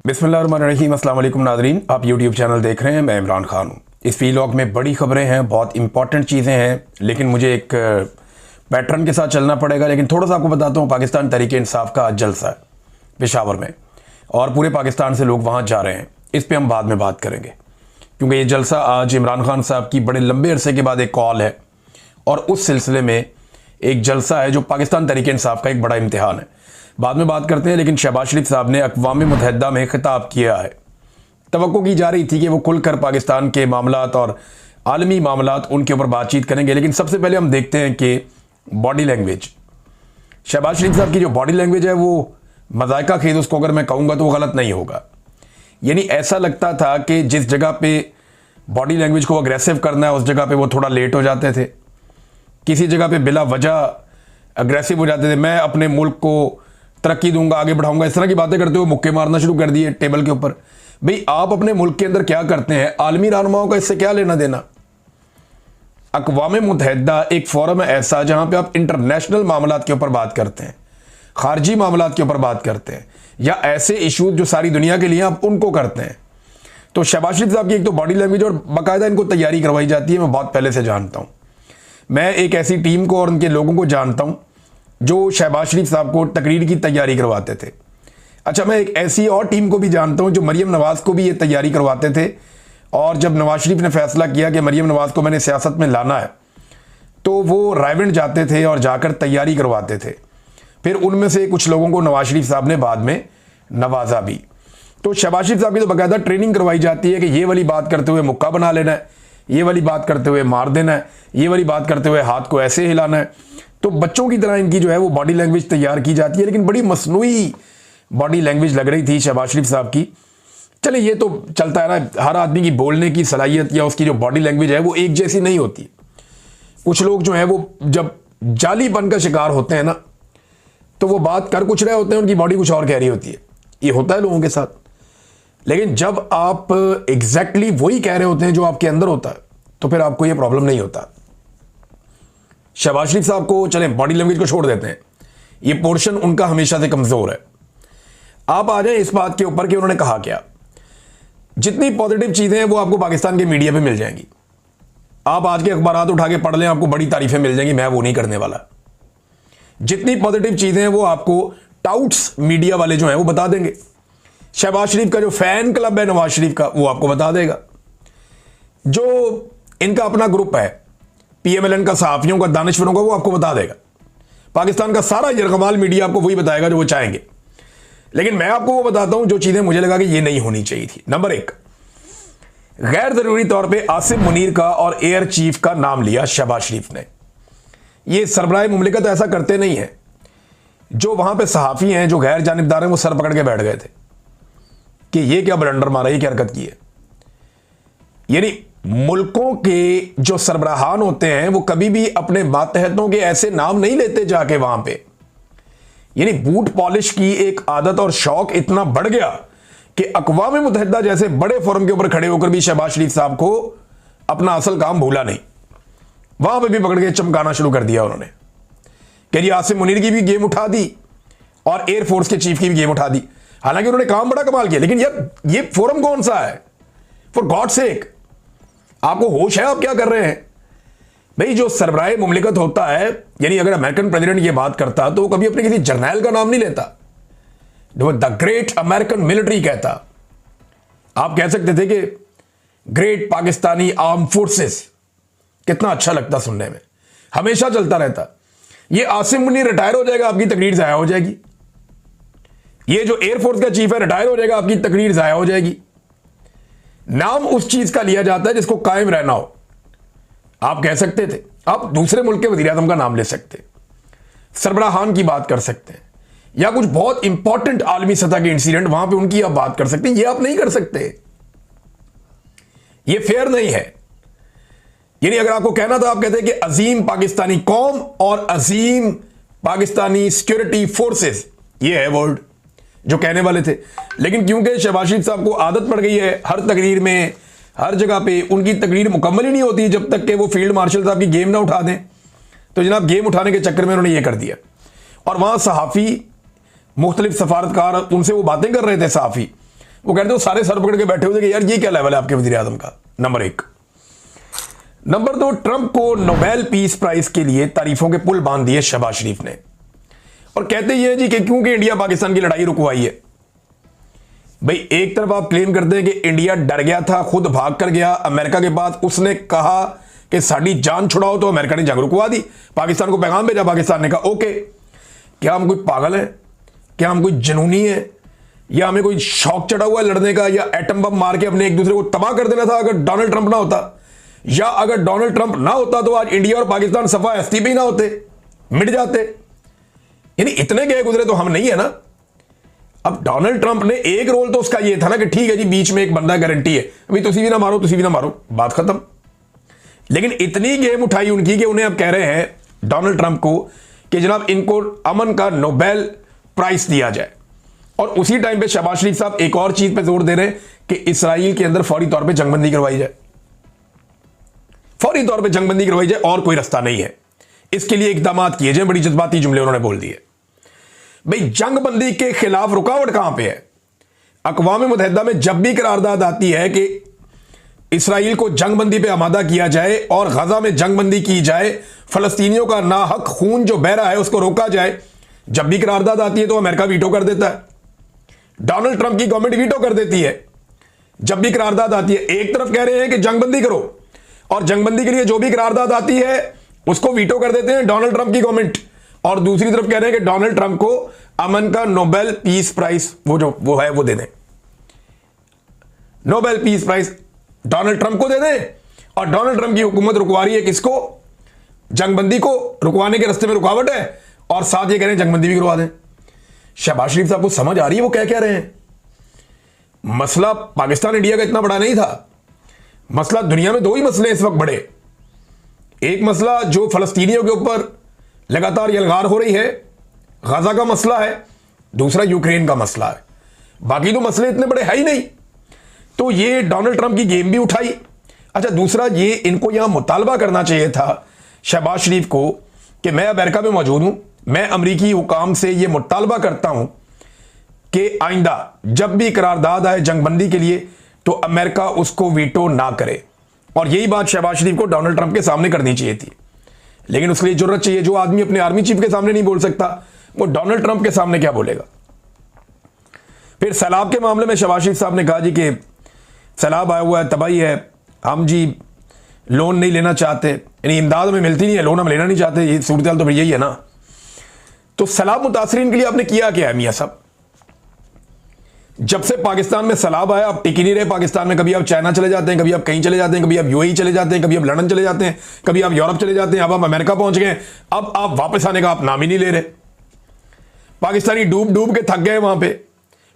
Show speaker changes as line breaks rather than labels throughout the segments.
बिस्मिल्लाहिर्रहमानिर्रहीम। अस्सलाम वालेकुम नाज़रीन, आप यूट्यूब चैनल देख रहे हैं। मैं इमरान खान हूँ। इस वीलॉग में बड़ी खबरें हैं, बहुत इंपॉर्टेंट चीज़ें हैं, लेकिन मुझे एक पैटर्न के साथ चलना पड़ेगा। लेकिन थोड़ा सा आपको बताता हूँ, पाकिस्तान तहरीक इंसाफ का आज जलसा है पेशावर में और पूरे पाकिस्तान से लोग वहाँ जा रहे हैं। इस पर हम बाद में बात करेंगे, क्योंकि ये जलसा आज इमरान खान साहब की बड़े लंबे अरसे के बाद एक कॉल है और उस सिलसिले में एक जलसा है जो पाकिस्तान तहरीक इंसाफ का एक बड़ा इम्तिहान है। बाद में बात करते हैं। लेकिन शहबाज शरीफ साहब ने अक़वाम मुत्तहिदा में खिताब किया है। तवक्को की जा रही थी कि वो खुलकर पाकिस्तान के मामलात और आलमी मामलात उनके ऊपर बातचीत करेंगे। लेकिन सबसे पहले हम देखते हैं कि बॉडी लैंग्वेज, शहबाज शरीफ साहब की जो बॉडी लैंग्वेज है वो मज़ायका खेद, उसको अगर मैं कहूँगा तो वो गलत नहीं होगा। यानी ऐसा लगता था कि जिस जगह पे बॉडी लैंग्वेज को अग्रेसिव करना है उस जगह पे वो थोड़ा लेट हो जाते थे, किसी जगह पे बिला वजह अग्रेसिव हो जाते थे। मैं अपने मुल्क को तरक्की दूंगा, आगे बढ़ाऊंगा, इस तरह की बातें करते हुए मुक्के मारना शुरू कर दिए टेबल के ऊपर। भाई, आप अपने मुल्क के अंदर क्या करते हैं, आलमी रहनुमाओं का इससे क्या लेना देना। अक़वाम मुत्तहिदा एक फोरम है ऐसा जहां पे आप इंटरनेशनल मामलात के ऊपर बात करते हैं, खारजी मामलात के ऊपर बात करते हैं, या ऐसे इशूज जो सारी दुनिया के लिए आप उनको करते हैं। तो शहबाज शरीफ साहब की एक तो बॉडी लैंग्वेज और बाकायदा इनको तैयारी करवाई जाती है। मैं बहुत पहले से जानता हूं, मैं एक ऐसी टीम को और उनके लोगों को जानता हूं जो शहबाज शरीफ साहब को तकरीर की तैयारी करवाते थे। अच्छा, मैं एक ऐसी और टीम को भी जानता हूं जो मरीम नवाज को भी ये तैयारी करवाते थे। और जब नवाज शरीफ ने फैसला किया कि मरीम नवाज को मैंने सियासत में लाना है, तो वो रायवंड जाते थे और जाकर तैयारी करवाते थे। फिर उनमें से कुछ लोगों को नवाज शरीफ साहब ने बाद में नवाजा भी। तो शहबाज शरीफ साहब की तो बाकायदा ट्रेनिंग करवाई जाती है कि ये वाली बात करते हुए मुक्का बना लेना है, ये वाली बात करते हुए मार देना है, ये वाली बात करते हुए हाथ को ऐसे हिलाना है। तो बच्चों की तरह इनकी जो है वो बॉडी लैंग्वेज तैयार की जाती है। लेकिन बड़ी मसनूई बॉडी लैंग्वेज लग रही थी शहबाज शरीफ साहब की। चले, ये तो चलता है ना, हर आदमी की बोलने की सलाहियत या उसकी जो बॉडी लैंग्वेज है वो एक जैसी नहीं होती। कुछ लोग जो है वो जब जालीपन का शिकार होते हैं ना, तो वो बात कर कुछ रहे होते हैं, उनकी बॉडी कुछ और कह रही होती है। ये होता है लोगों के साथ। लेकिन जब आप एग्जैक्टली वही कह रहे होते हैं जो आपके अंदर होता है, तो फिर आपको ये प्रॉब्लम नहीं होता। शहबाज शरीफ साहब को चलें, बॉडी लैंग्वेज को छोड़ देते हैं, ये पोर्शन उनका हमेशा से कमजोर है। आप आ जाएं इस बात के ऊपर कि उन्होंने कहा क्या। जितनी पॉजिटिव चीजें हैं वो आपको पाकिस्तान के मीडिया पे मिल जाएंगी। आप आज के अखबारात उठा के पढ़ लें, आपको बड़ी तारीफें मिल जाएंगी। मैं वो नहीं करने वाला। जितनी पॉजिटिव चीजें हैं वो आपको टाउट्स मीडिया वाले जो हैं वो बता देंगे। शहबाज शरीफ का जो फैन क्लब है नवाज शरीफ का, वो आपको बता देगा। जो इनका अपना ग्रुप है PMLN का, सहाफियों का, दानिशवरों का, वो आपको बता देगा। पाकिस्तान का सारा यरगमाल मीडिया आपको वही बताएगा जो वो चाहेंगे। लेकिन मैं आपको वो बताता हूं जो चीजें मुझे लगा कि ये नहीं होनी चाहिए थी। नंबर 1, गैर जरूरी तौर पे आसिम मुनीर का और एयर चीफ का नाम लिया शहबाज शरीफ ने। ये सरबराह मुमलिकत ऐसा करते नहीं है। जो वहां पे सहाफी हैं, जो गैर जानिबदार हैं, वो सर पकड़ के बैठ गए थे कि ये क्या ब्लंडर मारा, ये क्या हरकत की है। यानी मुल्कों के जो सरबराहान होते हैं वो कभी भी अपने मातहतों के ऐसे नाम नहीं लेते जाके वहां पे। यानी बूट पॉलिश की एक आदत और शौक इतना बढ़ गया कि अक़वाम मुत्तहिदा जैसे बड़े फोरम के ऊपर खड़े होकर भी शहबाज शरीफ साहब को अपना असल काम भूला नहीं। वहां पे भी पकड़ के चमकाना शुरू कर दिया उन्होंने कि जी आसिम मुनीर की भी गेम उठा दी और एयरफोर्स के चीफ की भी गेम उठा दी। हालांकि उन्होंने काम बड़ा कमाल किया, लेकिन यार ये फोरम कौन सा है, फॉर गॉड सेक, आपको होश है आप क्या कर रहे हैं। भाई, जो सरबराह मुमलिकत होता है, यानी अगर अमेरिकन प्रेसिडेंट ये बात करता तो वो कभी अपने किसी जर्नैल का नाम नहीं लेता, वो द ग्रेट अमेरिकन मिलिट्री कहता। आप कह सकते थे कि ग्रेट पाकिस्तानी आर्म फोर्सेस, कितना अच्छा लगता सुनने में, हमेशा चलता रहता। ये आसिम मुनीर रिटायर हो जाएगा, आपकी तकरीर जाया हो जाएगी। ये जो एयरफोर्स का चीफ है रिटायर हो जाएगा, आपकी तकरीर जाया हो जाएगी। नाम उस चीज का लिया जाता है जिसको कायम रहना हो। आप कह सकते थे, आप दूसरे मुल्क के वज़ीर आज़म का नाम ले सकते, सरबराहान की बात कर सकते हैं, या कुछ बहुत इंपॉर्टेंट आलमी सतह के इंसिडेंट वहां पे उनकी आप बात कर सकते हैं। ये आप नहीं कर सकते, ये फेयर नहीं है। यानी अगर आपको कहना था, आप कहते हैं कि अजीम पाकिस्तानी कौम और अजीम पाकिस्तानी सिक्योरिटी फोर्सेस, ये है वर्ड जो कहने वाले थे। लेकिन क्योंकि शहबाज शरीफ साहब को आदत पड़ गई है हर तकरीर में, हर जगह पे उनकी तकरीर मुकम्मल ही नहीं होती जब तक कि वो फील्ड मार्शल साहब की गेम ना उठा दें। तो जनाब गेम उठाने के चक्कर में उन्होंने ये कर दिया। और वहां सहाफ़ी मुख्तलिफ सफारतकार उनसे वो बातें कर रहे थे, सहाफ़ी वो कहते हो सारे सर पकड़ के बैठे हुए थे कि यार ये क्या लेवल है आपके वजीर आजम का। नंबर 1। नंबर 2, ट्रंप को नोबेल पीस प्राइज के लिए तारीफों के पुल बांध दिए शहबाज शरीफ ने, और कहते ये जी कि क्योंकि इंडिया पाकिस्तान की लड़ाई रुकवाई है। भाई एक तरफ आप क्लेम करते हैं कि इंडिया डर गया था, खुद भाग कर गया अमेरिका के पास, उसने कहा कि साड़ी जान छुड़ाओ, तो अमेरिका ने जंग रुकवा दी, पाकिस्तान को पैगाम भेजा, पाकिस्तान ने कहा ओके। क्या हम कोई पागल है? क्या हम कोई जनूनी है? या हमें कोई शौक चढ़ा हुआ है लड़ने का, या एटम बम मार के अपने एक दूसरे को तबाह कर देना था अगर डोनाल्ड ट्रंप ना होता? या अगर डोनाल्ड ट्रंप ना होता तो आज इंडिया और पाकिस्तान सफा हस्ती भी ना होते, मिट जाते। यानी इतने गए गुजरे तो हम नहीं है ना। अब डोनाल्ड ट्रंप ने एक रोल तो उसका ये था ना कि ठीक है जी बीच में एक बंदा गारंटी है, अभी तुसी भी ना मारो, तुसी भी ना मारो, बात खत्म। लेकिन इतनी गेम उठाई उनकी कि उन्हें अब कह रहे हैं डोनाल्ड ट्रंप को कि जनाब इनको अमन का नोबेल प्राइज दिया जाए। और उसी टाइम पे शहबाज शरीफ साहब एक और चीज पे जोर दे रहे हैं कि इसराइल के अंदर फौरी तौर पे जंगबंदी करवाई जाए, फौरी तौर पे जंगबंदी करवाई जाए, और कोई रास्ता नहीं है, इसके लिए इकदाम किए जाए। बड़ी जज्बाती जुमले उन्होंने बोल दिए। भाई जंगबंदी के खिलाफ रुकावट कहां पे है? अक़वाम मुत्तहिदा में जब भी करारदाद आती है कि इसराइल को जंगबंदी पे आमादा किया जाए और गजा में जंगबंदी की जाए, फलस्तीनियों का नाहक खून जो बह रहा है उसको रोका जाए, जब भी करारदाद आती है तो अमेरिका वीटो कर देता है, डोनाल्ड ट्रंप की गवर्नमेंट वीटो कर देती है। जब भी करारदाद आती है, एक तरफ कह रहे हैं कि जंगबंदी करो, और जंगबंदी के लिए जो भी करारदाद आती है उसको वीटो कर देते हैं डोनाल्ड ट्रंप की गवर्नमेंट, और दूसरी तरफ कह रहे हैं कि डोनाल्ड ट्रंप को अमन का नोबेल पीस प्राइज वो है वो दे दें, Nobel peace prize Donald Trump को दे दें। और डोनाल्ड ट्रंप की हुकूमत रुकवा रही है किसको? जंगबंदी को, रुकवाने के रास्ते में रुकावट है, और साथ ये कह रहे हैं जंगबंदी भी करवा दें। शहबाज शरीफ साहब को समझ आ रही है वो क्या कह रहे हैं? मसला पाकिस्तान इंडिया का इतना बड़ा नहीं था, मसला दुनिया में 2 ही मसले इस वक्त बड़े। एक मसला जो फलस्तीनियों के ऊपर लगातार यलगार हो रही है, गजा का मसला है, दूसरा यूक्रेन का मसला है। बाकी तो मसले इतने बड़े है ही नहीं, तो ये डोनाल्ड ट्रंप की गेम भी उठाई। अच्छा, दूसरा ये इनको यहां मुतालबा करना चाहिए था शहबाज शरीफ को कि मैं अमेरिका में मौजूद हूं, मैं अमरीकी हुकाम से ये मुतालबा करता हूं कि आइंदा जब भी करारदाद आए जंगबंदी के लिए तो अमेरिका उसको वीटो ना करे। और यही बात शहबाज शरीफ को डोनाल्ड ट्रंप के सामने करनी चाहिए थी, लेकिन उसके लिए जरूरत चाहिए। जो आदमी अपने आर्मी चीफ के सामने नहीं बोल सकता, वो डोनाल्ड ट्रंप के सामने क्या बोलेगा? फिर सैलाब के मामले में शहबाज शरीफ साहब ने कहा जी कि सैलाब आया हुआ है, तबाही है, हम जी लोन नहीं लेना चाहते, यानी इमदाद हमें मिलती नहीं है, लोन हम लेना नहीं चाहते, ये सूरत हाल तो फिर यही है ना। तो सैलाब मुतासरीन के लिए आपने किया क्या है मियां साहब? जब से पाकिस्तान में सैलाब आया आप टिक ही नहीं रहे पाकिस्तान में। कभी आप चाइना चले जाते हैं, कभी आप कहीं चले जाते हैं, कभी आप यूएई चले जाते हैं, कभी आप लंदन चले जाते हैं, कभी आप यूरोप चले जाते हैं, अब आप अमेरिका पहुंच गए, अब आप वापस आने का आप नाम ही नहीं ले रहे। पाकिस्तानी डूब डूब के थक गए, वहां पे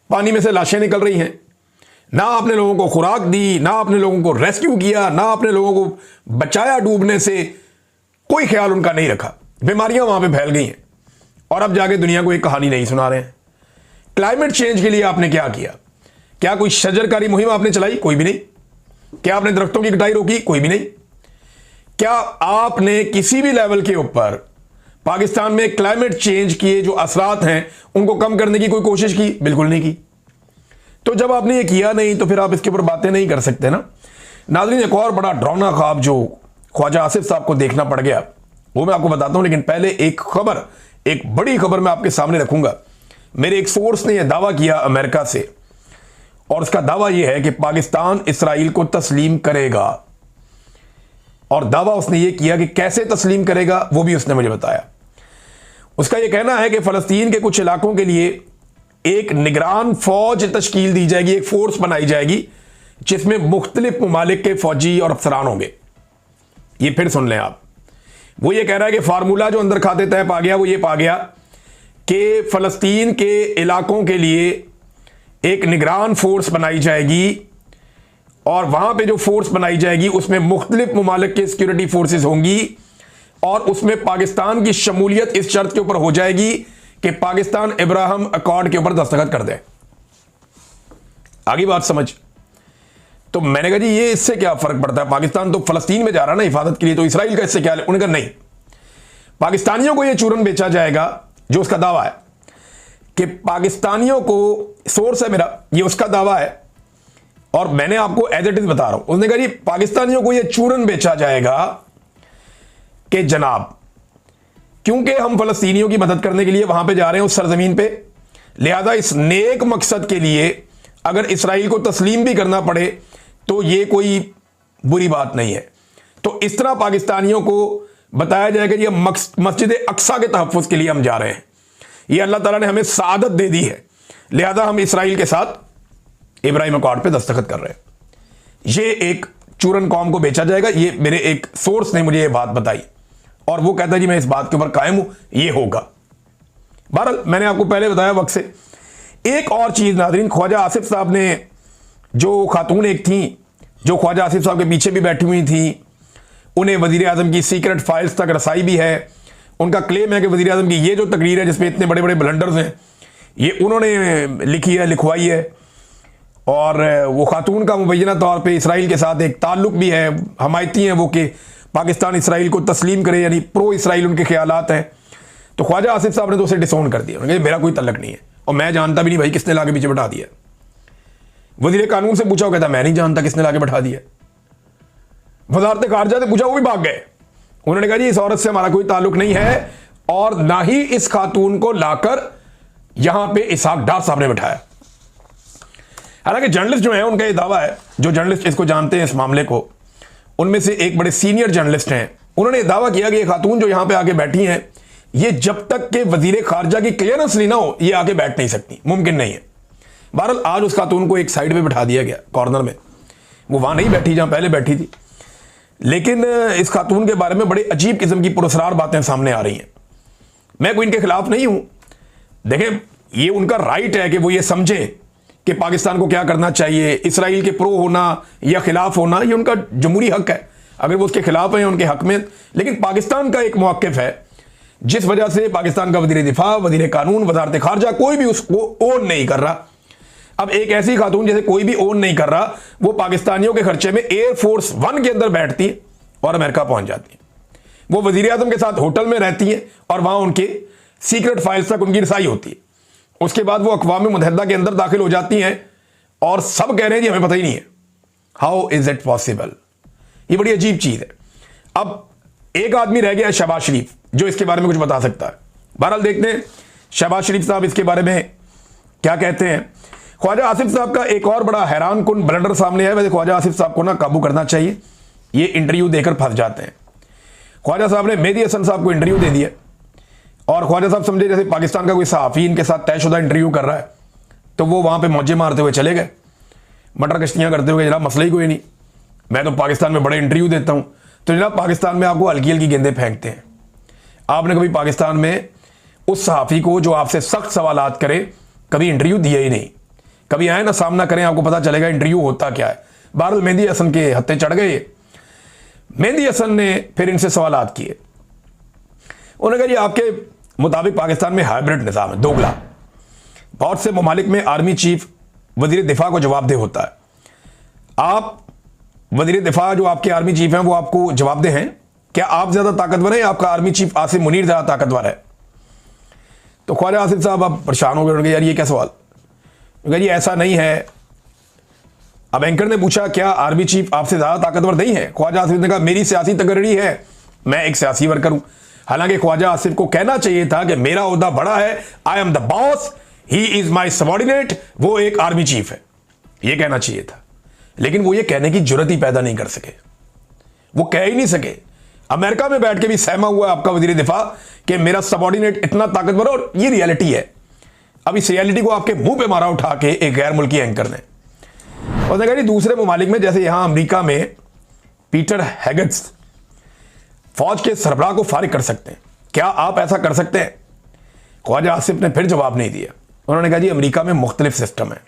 पानी में से लाशें निकल रही हैं, ना आपने लोगों को खुराक दी, ना आपने लोगों को रेस्क्यू किया, ना आपने लोगों को बचाया डूबने से, कोई ख्याल उनका नहीं रखा। बीमारियां वहां पे फैल गई हैं, और अब जाके दुनिया को एक कहानी नहीं सुना रहे हैं। क्लाइमेट चेंज के लिए आपने क्या किया? क्या कोई शजरकारी मुहिम आपने चलाई? कोई भी नहीं। क्या आपने दरख्तों की कटाई रोकी? कोई भी नहीं। क्या आपने किसी भी लेवल के ऊपर पाकिस्तान में क्लाइमेट चेंज के जो असरात हैं उनको कम करने की कोई कोशिश की? बिल्कुल नहीं की। तो जब आपने ये किया नहीं तो फिर आप इसके ऊपर बातें नहीं कर सकते ना। नाज़रीन, एक और बड़ा डरावना ख्वाब जो ख्वाजा आसिफ साहब को देखना पड़ गया वो मैं आपको बताता हूं, लेकिन पहले एक खबर, एक बड़ी खबर मैं आपके सामने रखूंगा। मेरे एक सोर्स ने यह दावा किया अमेरिका से, और उसका दावा यह है कि पाकिस्तान इसराइल को तस्लीम करेगा, और दावा उसने यह किया कि कैसे तस्लीम करेगा वो भी उसने मुझे बताया। उसका यह कहना है कि फलस्तीन के कुछ इलाकों के लिए एक निगरान फौज तश्कील दी जाएगी, एक फोर्स बनाई जाएगी जिसमें मुख्तलिफ ममालिक के फौजी और अफसरान होंगे। ये फिर सुन लें आप। वो ये कह रहा है कि फार्मूला जो अंदर खाते तय पा गया वो ये पा गया कि फलस्तीन के इलाकों के लिए एक निगरान फोर्स बनाई जाएगी, और वहां पे जो फोर्स बनाई जाएगी उसमें मुख्तलिफ ममालिक के सिक्योरिटी फोर्सेस होंगी, और उसमें पाकिस्तान की शमूलियत इस शर्त के ऊपर हो जाएगी कि पाकिस्तान इब्राहिम अकॉर्ड के ऊपर दस्तखत कर दे। आगे बात समझ। तो मैंने कहा जी ये इससे क्या फर्क पड़ता है, पाकिस्तान तो फलस्तीन में जा रहा है ना हिफाजत के लिए, तो इसराइल का इससे क्या? उन्होंने कहा नहीं, पाकिस्तानियों को यह चूरन बेचा जाएगा जो उसका दावा है कि पाकिस्तानियों को, सोर्स है मेरा, ये उसका दावा है और मैंने आपको एज इट इज बता रहा हूं। उसने कहा जी पाकिस्तानियों को ये चूरन बेचा जाएगा कि जनाब क्योंकि हम फलस्तीनियों की मदद करने के लिए वहां पे जा रहे हैं उस सरजमीन पे, लिहाजा इस नेक मकसद के लिए अगर इसराइल को तस्लीम भी करना पड़े तो ये कोई बुरी बात नहीं है। तो इस तरह पाकिस्तानियों को बताया जाएगा कि ये मस्जिद अक्सा के तहफ़्फ़ुज़ के लिए हम जा रहे हैं, ये अल्लाह ताला ने हमें सआदत दे दी है, लिहाजा हम इसराइल के साथ इब्राहिम अकॉर्ड पे दस्तखत कर रहे हैं। ये एक चूरन कौम को बेचा जाएगा, ये मेरे एक सोर्स ने मुझे ये बात बताई और वो कहता है जी मैं इस बात के ऊपर कायम हूं, ये होगा। बहरहाल मैंने आपको पहले बताया वक्त से। एक और चीज नाज़रीन, ख्वाजा आसिफ साहब ने, जो खातून एक थी जो ख्वाजा आसिफ साहब के पीछे भी बैठी हुई थी, उन्हें वजीर आजम की सीक्रेट फाइल्स तक रसाई भी है। उनका क्लेम है कि वजीर आजम की ये जो तकरीर है जिसमें इतने बड़े बड़े ब्लंडर्स हैं, ये उन्होंने लिखी है, लिखवाई है और वो खातून का मुबैना तौर पे इसराइल के साथ एक ताल्लुक भी है, हमायती हैं वो कि पाकिस्तान इसराइल को तस्लीम करे, यानी प्रो इसराइल उनके ख्यालात हैं। तो ख्वाजा आसिफ साहब ने तो उसे डिसोन कर दिया, उन्होंने कहा मेरा कोई तल्लक नहीं है और मैं जानता भी नहीं भाई किसने लाके पीछे बैठा दिया। वजीर कानून से पूछा, वो कहता मैं नहीं जानता किसने लाके बैठा दिया। वजारत खारजा से पूछा, वो भी भाग गए। उन्होंने कहा जी इस औरत से हमारा कोई ताल्लुक नहीं है और ना ही इस खातून को लाकर यहां पे इसहाक डार साहब ने बैठाया। हालांकि जर्नलिस्ट जो है उनका ये दावा है, जो जर्नलिस्ट इसको जानते हैं इस मामले को, उनमें से एक बड़े सीनियर जर्नलिस्ट हैं, उन्होंने दावा किया कि ये खातून जो यहां पे आके बैठी हैं, ये जब तक के वजीर खारजा की क्लियरेंस नहीं ना हो ये आके बैठ नहीं सकती, मुमकिन नहीं है। बहरहाल आज उस खातून को एक साइड पे बैठा दिया गया कॉर्नर में, वो वहां नहीं बैठी जहां पहले बैठी थी। लेकिन इस खातून के बारे में बड़ी अजीब किस्म की पुरस्कार बातें सामने आ रही हैं। मैं कोई इनके खिलाफ नहीं हूं, देखें ये उनका राइट है कि वो ये समझे कि पाकिस्तान को क्या करना चाहिए, इसराइल के प्रो होना या खिलाफ होना ये उनका जमहूरी हक है, अगर वो उसके खिलाफ हैं उनके हक में। लेकिन पाकिस्तान का एक मौक़िफ़ है जिस वजह से पाकिस्तान का वज़ीर दिफा, वज़ीर कानून, वज़ारत खारजा कोई भी उसको ओन नहीं कर रहा। अब एक ऐसी खातून जैसे कोई भी ओन नहीं कर रहा, वो पाकिस्तानियों के खर्चे में एयरफोर्स 1 के अंदर बैठती है और अमेरिका पहुंच जाती है। वो वज़ीर आज़म के साथ होटल में रहती है और वहां उनके सीक्रेट फाइल्स तक उनकी रसाई होती है। उसके बाद वो अक़वाम मुत्तहिदा के अंदर दाखिल हो जाती हैं और सब कह रहे हैं जी हमें पता ही नहीं है। How is it possible? ये बड़ी अजीब चीज है। अब एक आदमी रह गया शहबाज शरीफ जो इसके बारे में कुछ बता सकता है। बहरहाल देखते हैं शहबाज शरीफ साहब इसके बारे में क्या कहते हैं। ख्वाजा आसिफ साहब का एक और बड़ा हैरान कुन ब्लंडर सामने है। वैसे ख्वाजा आसिफ साहब को ना काबू करना चाहिए, ये इंटरव्यू देकर फंस जाते हैं। ख्वाजा साहब ने मेहदी हसन साहब को इंटरव्यू दे दिया और ख्वाजा साहब समझे जैसे पाकिस्तान का कोई सहाफ़ी इनके साथ तयशुदा इंटरव्यू कर रहा है, तो वो वहां पे मौजे मारते हुए चले गए, मटर कश्तियां करते हुए, जनाब मसला ही कोई नहीं, मैं तो पाकिस्तान में बड़े इंटरव्यू देता हूं। तो जनाब पाकिस्तान में आपको हल्की हल्की गेंदें फेंकते हैं। आपने कभी पाकिस्तान में उस सहाफ़ी को जो आपसे सख्त सवालात करे कभी इंटरव्यू दिया ही नहीं। कभी आए ना सामना करें, आपको पता चलेगा इंटरव्यू होता क्या है। बहरहाल मेहदी हसन के हत्थे चढ़ गए। मेहदी हसन ने फिर इनसे सवालात किए। उन्होंने कहा जी आपके मुताबिक पाकिस्तान में हाइब्रिड निज़ाम है, दोगला। बहुत से ममालिक में आर्मी चीफ वजीर दिफा को जवाबदेह होता है। आप वजीर दिफा जो आपके आर्मी चीफ हैं वो आपको जवाबदेह हैं? क्या आप ज्यादा ताकतवर हैं? आपका आर्मी चीफ आसिम मुनीर ज्यादा ताकतवर है? तो ख्वाजा आसिफ साहब आप परेशान हो गए, उन्होंने यार ये क्या सवाल। जी ऐसा नहीं है। अब एंकर ने पूछा क्या आर्मी चीफ आपसे ज्यादा ताकतवर नहीं है? ख्वाजा आसिफ ने कहा मेरी सियासी तकर्री है, मैं एक सियासी वर्कर हूं। हालांकि ख्वाजा आसिफ को कहना चाहिए था कि मेरा ओहदा बड़ा है, I am the boss, he is my subordinate, वो एक आर्मी चीफ है, ये कहना चाहिए था। लेकिन वो ये कहने की जुर्रत ही पैदा नहीं कर सके, वो कह ही नहीं सके। अमेरिका में बैठ के भी सहमा हुआ आपका वजीर दिफा कि मेरा सबॉर्डिनेट इतना ताकतवर है, और ये रियलिटी है। अब इस रियलिटी को आपके मुंह पे मारा उठा के एक गैर मुल्की एंकर ने। और देखा दूसरे ममालिक में जैसे यहां अमेरिका में पीटर हेगेट्स फौज के सरबराह को फारिग कर सकते हैं, क्या आप ऐसा कर सकते हैं? ख्वाजा आसिफ ने फिर जवाब नहीं दिया। उन्होंने कहा जी अमेरिका में मुख्तलिफ सिस्टम है।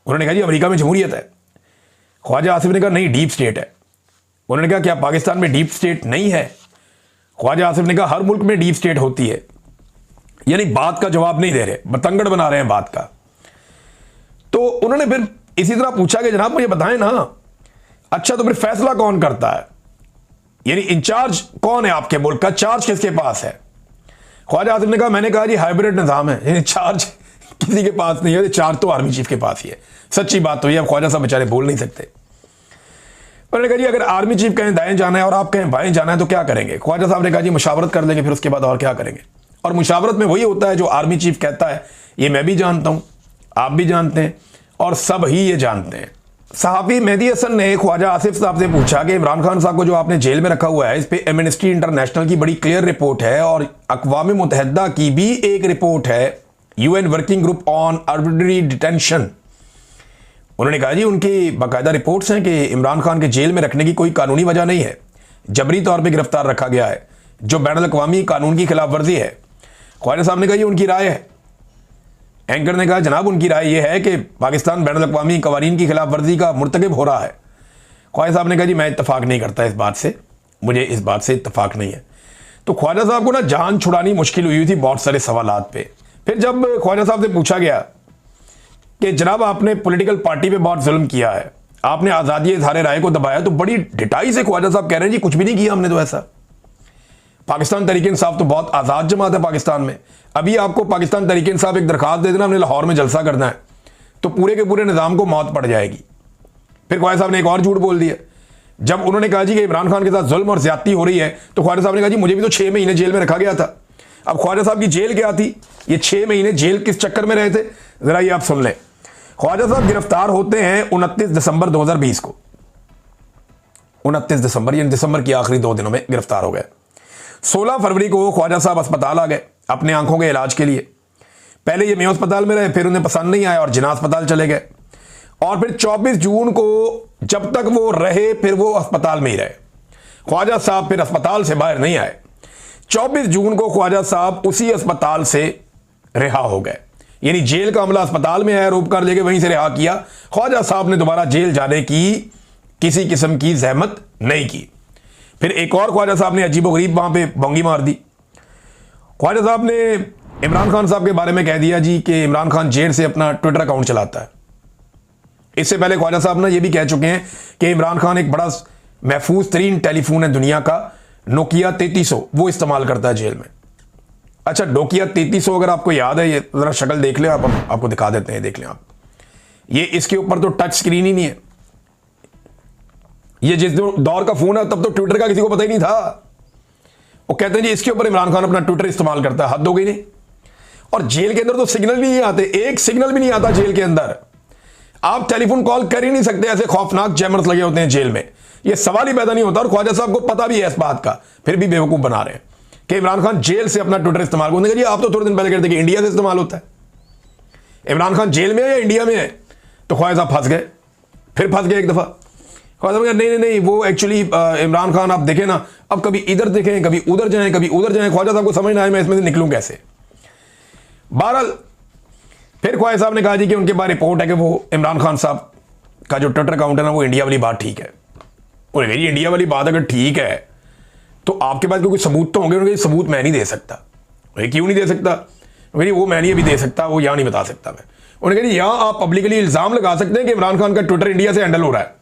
उन्होंने कहा जी अमेरिका में जमहूरियत है। ख्वाजा आसिफ ने कहा नहीं डीप स्टेट है। उन्होंने कहा क्या पाकिस्तान में डीप स्टेट नहीं है? ख्वाजा आसिफ ने कहा हर मुल्क में डीप स्टेट होती है। यानी बात का जवाब नहीं दे रहे, बतंगड़ बना रहे हैं बात का। तो उन्होंने फिर इसी तरह पूछा कि जनाब मुझे बताएं ना, अच्छा तो फिर फैसला कौन करता है, यानी इंचार्ज कौन है आपके मुल्क का, चार्ज किसके पास है? ख्वाजा आसिफ ने कहा, मैंने कहा जी हाइब्रिड निज़ाम है, यानी चार्ज किसी के पास नहीं है, चार्ज तो आर्मी चीफ के पास ही है। सच्ची बात तो ये, अब ख्वाजा साहब बेचारे बोल नहीं सकते। उन्होंने कहा जी अगर आर्मी चीफ कहें दाएं जाना है और आप कहें बाएं जाना है तो क्या करेंगे? ख्वाजा साहब ने कहा जी मुशावरत कर लेंगे, फिर उसके बाद और क्या करेंगे। और मुशावरत में वही होता है जो आर्मी चीफ कहता है, ये मैं भी जानता हूं, आप भी जानते हैं और सब ही ये जानते हैं। सहाफ़ी मेहदी हसन ने ख्वाजा आसिफ साहब से पूछा कि इमरान खान साहब को जो आपने जेल में रखा हुआ है, इस पे एमनेस्टी इंटरनेशनल की बड़ी क्लियर रिपोर्ट है और अक़वाम मुत्तहिदा की भी एक रिपोर्ट है, UN working group on arbitrary detention. उन्होंने कहा जी उनकी बाकायदा रिपोर्ट्स हैं कि इमरान खान के जेल में रखने की कोई कानूनी वजह नहीं है, जबरी तौर पर गिरफ्तार रखा गया है, जो बैनुल अक़वामी कानून की खिलाफ वर्जी है। ख्वाजा साहब ने कहा ये उनकी राय है। एंकर ने कहा जनाब उनकी राय यह है कि पाकिस्तान बैनुल अक़वामी कवानीन की खिलाफ वर्जी का मुर्तकिब हो रहा है। ख्वाजा साहब ने कहा जी मैं इत्तफाक नहीं करता इस बात से, मुझे इस बात से इत्तफाक नहीं है। तो ख्वाजा साहब को ना जान छुड़ानी मुश्किल हुई थी बहुत सारे सवालात पे। फिर जब ख्वाजा साहब से पूछा गया कि जनाब आपने पॉलिटिकल पार्टी पे बहुत जुल्म किया है, आपने आज़ादी इज़हार राय को दबाया, तो बड़ी डिटाई से ख्वाजा साहब कह रहे हैं जी कुछ भी नहीं किया हमने तो ऐसा। पाकिस्तान तहरीक इंसाफ तो बहुत आज़ाद जमात है पाकिस्तान में। अभी आपको पाकिस्तान तहरीक इंसाफ एक दरखास्त दे देना, हमने लाहौर में जलसा करना है, तो पूरे के पूरे निज़ाम को मौत पड़ जाएगी। फिर ख्वाजा साहब ने एक और झूठ बोल दिया। जब उन्होंने कहा जी कि इमरान खान के साथ जुल्म और ज्यादती हो रही है, तो ख्वाजा साहब ने कहा जी मुझे भी तो 6 महीने जेल में रखा गया था। अब ख्वाजा साहब की जेल क्या थी, ये 6 महीने जेल किस चक्कर में रहे थे, जरा ये आप सुन लें। ख्वाजा साहब गिरफ्तार होते हैं 29 दिसंबर 2020 को। 29 दिसंबर, यानी दिसंबर की आखिरी 2 दिनों में गिरफ्तार हो गए। 16 फरवरी को ख्वाजा साहब अस्पताल आ गए अपने आंखों के इलाज के लिए। पहले ये मेयो अस्पताल में रहे, फिर उन्हें पसंद नहीं आया और जिन्ना अस्पताल चले गए। और फिर 24 जून को जब तक वो रहे फिर वो अस्पताल में ही रहे। ख्वाजा साहब फिर अस्पताल से बाहर नहीं आए। 24 जून को ख्वाजा साहब उसी अस्पताल से रिहा हो गए, यानी जेल का अमला अस्पताल में आया, रोक कर लेके वहीं से रिहा किया। ख्वाजा साहब ने दोबारा जेल जाने की किसी किस्म की जहमत नहीं की। फिर एक और ख्वाजा साहब ने अजीबोगरीब वहां पे बोंगी मार दी। ख्वाजा साहब ने इमरान खान साहब के बारे में कह दिया जी कि इमरान खान जेल से अपना ट्विटर अकाउंट चलाता है। इससे पहले ख्वाजा साहब ना ये भी कह चुके हैं कि इमरान खान एक बड़ा महफूज तरीन टेलीफोन है दुनिया का, नोकिया 3300, वो इस्तेमाल करता है जेल में। अच्छा, नोकिया 3300 अगर आपको याद है, ये जरा शक्ल देख लें आप, हम आपको दिखा देते हैं, देख लें आप। ये इसके ऊपर तो टच स्क्रीन ही नहीं है। ये जिस दौर का फोन है तब तो ट्विटर का किसी को पता ही नहीं था। वो कहते हैं जी इसके ऊपर इमरान खान अपना ट्विटर इस्तेमाल करता है, हद हो गई नहीं। और जेल के अंदर तो सिग्नल भी नहीं आते, एक सिग्नल भी नहीं आता जेल के अंदर। आप टेलीफोन कॉल कर ही नहीं सकते, ऐसे खौफनाक जैमर्स लगे होते हैं जेल में, ये सवाल ही पैदा नहीं होता। और ख्वाजा साहब को पता भी है इस बात का, फिर भी बेवकूफ बना रहे हैं कि इमरान खान जेल से अपना ट्विटर इस्तेमाल करते हैं। आप तो थोड़े दिन पहले कहते कि इंडिया से इस्तेमाल होता है। इमरान खान जेल में है या इंडिया में है? तो ख्वाजा साहब फंस गए, फिर फंस गए एक दफा। ख्वाजा साहब नहीं नहीं नहीं, वो एक्चुअली इमरान खान आप देखें ना, अब कभी इधर देखें, कभी उधर जाएं, कभी उधर जाएं। ख्वाजा साहब को समझ ना आए मैं इसमें से निकलूं कैसे। बहरहाल फिर ख्वाजा साहब ने कहा जी कि उनके पास रिपोर्ट है कि वो इमरान खान साहब का जो ट्विटर अकाउंट है ना, वो इंडिया वाली बात ठीक है। उन्होंने कहा जी इंडिया वाली बात अगर ठीक है तो आपके पास कोई सबूत तो होंगे। उन्होंने कहा सबूत मैं नहीं दे सकता। क्यों नहीं दे सकता? वो मैं नहीं अभी दे सकता, वो यहाँ नहीं बता सकता मैं। उन्होंने कहा जी यहाँ आप पब्लिकली इल्जाम लगा सकते हैं कि इमरान खान का ट्विटर इंडिया से हैंडल हो रहा है,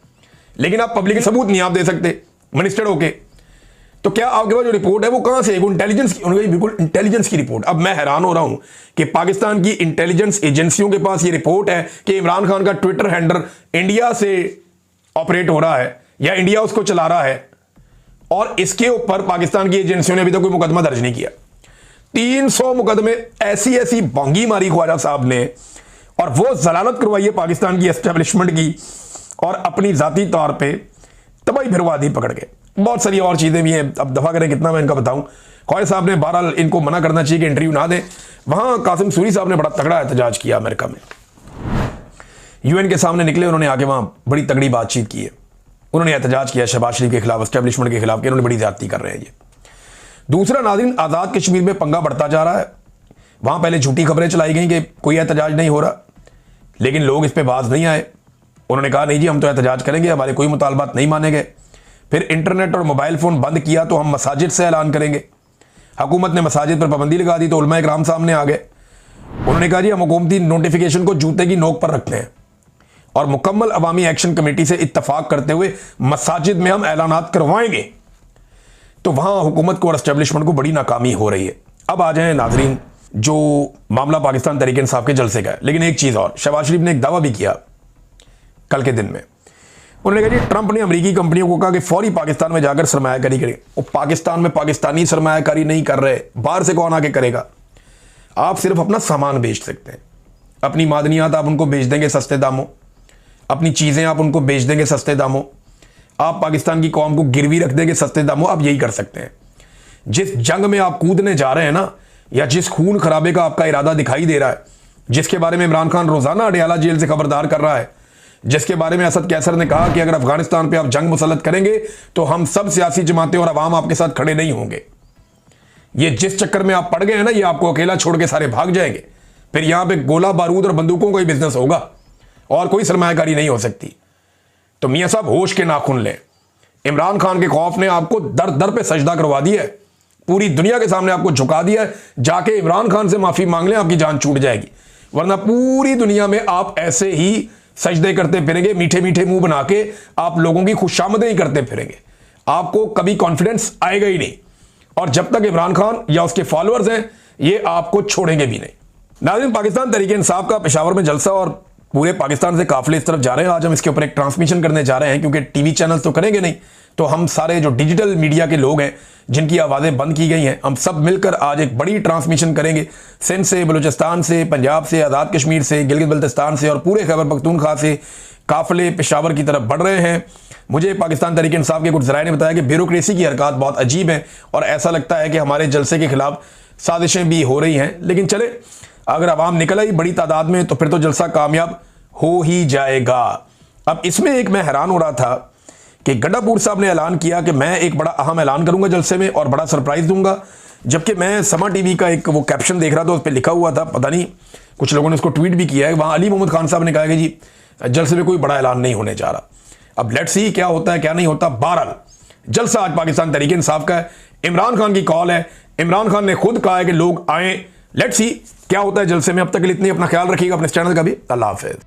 लेकिन आप पब्लिक सबूत नहीं आप दे सकते मिनिस्टर होके। तो क्या आपके पास जो रिपोर्ट है वो कहां से है? वो इंटेलिजेंस की, उन्होंने बिल्कुल इंटेलिजेंस की रिपोर्ट। अब मैं हैरान हो रहा हूं कि पाकिस्तान की इंटेलिजेंस एजेंसियों के पास ये रिपोर्ट है कि इमरान खान का ट्विटर हैंडल इंडिया से ऑपरेट हो रहा है या इंडिया उसको चला रहा है, और इसके ऊपर पाकिस्तान की एजेंसियों ने अभी तक कोई मुकदमा दर्ज नहीं किया। 300 मुकदमे, ऐसी ऐसी भोंगी मारी ख्वाजा साहब ने, और वो जलालत करवाई है पाकिस्तान की एस्टेब्लिशमेंट की, और अपनी जाती तौर पे तबाही फिरवा दी पकड़ के। बहुत सारी और चीजें भी हैं, अब दफा करें कितना मैं इनका बताऊं। ख्वाजा साहब ने बहरहाल इनको मना करना चाहिए कि इंटरव्यू ना दें। वहां कासिम सूरी साहब ने बड़ा तगड़ा एहतजाज किया अमेरिका में, यूएन के सामने निकले, उन्होंने आके वहां बड़ी तगड़ी बातचीत की है। उन्होंने एहतजाज किया शहबाज शरीफ के खिलाफ, एस्टेब्लिशमेंट के खिलाफ, कि उन्होंने बड़ी ज्यादती कर रहे हैं ये। दूसरा नाज़रीन, आज़ाद कश्मीर में पंगा बढ़ता जा रहा है। वहां पहले झूठी खबरें चलाई गई कि कोई एहतजाज नहीं हो रहा, लेकिन लोग इस पर बाज नहीं आए। उन्होंने कहा नहीं जी हम तो एहतजाज करेंगे, हमारे कोई मुतालबात नहीं माने गए। फिर इंटरनेट और मोबाइल फ़ोन बंद किया तो हम मसाजिद से ऐलान करेंगे। हुकूमत ने मसाजिद पर पाबंदी लगा दी तो उलमा इकराम सामने आ गए। उन्होंने कहा जी हम हुकूमती नोटिफिकेशन को जूते की नोक पर रखते हैं और मुकम्मल अवामी एक्शन कमेटी से इत्तफाक करते हुए मसाजिद में हम ऐलानात करवाएंगे। तो वहां हुकूमत को और एस्टेब्लिशमेंट को बड़ी नाकामी हो रही है। अब आ जाए नाजरीन, जो मामला पाकिस्तान तहरीक इंसाफ के जलसे का है, लेकिन एक चीज़ और, शहबाज शरीफ ने एक दावा भी किया कल के दिन में। उन्होंने कहा जी ट्रंप ने अमेरिकी कंपनियों को कहा कि फौरी पाकिस्तान में जाकर सरमायाकारी करें। वो पाकिस्तान में पाकिस्तानी सरमायाकारी नहीं कर रहे, बाहर से कौन आके करेगा? आप सिर्फ अपना सामान बेच सकते हैं, अपनी मादनियात आप उनको बेच देंगे सस्ते दामों, अपनी चीज़ें आप उनको बेच देंगे सस्ते दामों, आप पाकिस्तान की कौम को गिरवी रख देंगे सस्ते दामों। आप यही कर सकते हैं। जिस जंग में आप कूदने जा रहे हैं ना, या जिस खून खराबे का आपका इरादा दिखाई दे रहा है, जिसके बारे में इमरान खान रोजाना अडयाला जेल से खबरदार कर रहा है, जिसके बारे में असद कैसर ने कहा कि अगर अफगानिस्तान पे आप जंग मुसल्लत करेंगे तो हम सब सियासी जमातें और अवाम आपके साथ खड़े नहीं होंगे, ये जिस चक्कर में आप पड़ गए हैं ना, ये आपको अकेला छोड़ के सारे भाग जाएंगे। फिर यहां पे गोला बारूद और बंदूकों का ही बिजनेस होगा और कोई सरमायाकारी नहीं हो सकती। तो मियां साहब होश के नाखून लें। इमरान खान के खौफ ने आपको दर दर पे सजदा करवा दिया है, पूरी दुनिया के सामने आपको झुका दिया है। जाके इमरान खान से माफी मांग लें, आपकी जान छूट जाएगी, वरना पूरी दुनिया में आप ऐसे ही सजदे करते फिरेंगे, मीठे मीठे मुंह बना के आप लोगों की खुशामदें ही करते फिरेंगे, आपको कभी कॉन्फिडेंस आएगा ही नहीं। और जब तक इमरान खान या उसके फॉलोअर्स हैं, ये आपको छोड़ेंगे भी नहीं। नाज़रीन, पाकिस्तान तहरीक इंसाफ का पेशावर में जलसा और पूरे पाकिस्तान से काफिले इस तरफ जा रहे हैं। आज हम इसके ऊपर एक ट्रांसमिशन करने जा रहे हैं, क्योंकि टीवी चैनल तो करेंगे नहीं, तो हम सारे जो डिजिटल मीडिया के लोग हैं जिनकी आवाज़ें बंद की गई हैं, हम सब मिलकर आज एक बड़ी ट्रांसमिशन करेंगे। सिंध से, बलूचिस्तान से, पंजाब से, आज़ाद कश्मीर से, गिलगित बल्तिस्तान से और पूरे खैबर पख्तूनख्वा से काफिले पेशावर की तरफ बढ़ रहे हैं। मुझे पाकिस्तान तहरीक इंसाफ के कुछ ज़राए ने बताया कि ब्यूरोक्रेसी की हरकत बहुत अजीब है और ऐसा लगता है कि हमारे जलसे के खिलाफ साजिशें भी हो रही हैं। लेकिन चले, अगर आवाम निकल आई बड़ी तादाद में तो फिर तो जलसा कामयाब हो ही जाएगा। अब इसमें एक मैं हैरान हो रहा था कि गड्ढापुर साहब ने ऐलान किया कि मैं एक बड़ा अहम ऐलान करूंगा जलसे में और बड़ा सरप्राइज दूंगा, जबकि मैं समा टीवी का एक वो कैप्शन देख रहा था, उस पर लिखा हुआ था, पता नहीं कुछ लोगों ने उसको ट्वीट भी किया है, वहां अली मोहम्मद खान साहब ने कहा कि जी जलसे में कोई बड़ा ऐलान नहीं होने जा रहा। अब लेट्स सी क्या होता है क्या नहीं होता। बहरहाल जलसा आज पाकिस्तान तहरीक इंसाफ का है, इमरान खान की कॉल है, इमरान खान ने खुद कहा है कि लोग आए, लेट्स सी क्या होता है जलसे में। अब तक के लिए इतनी, अपना ख्याल रखिएगा, अपने चैनल का भी। अल्लाह हाफिज।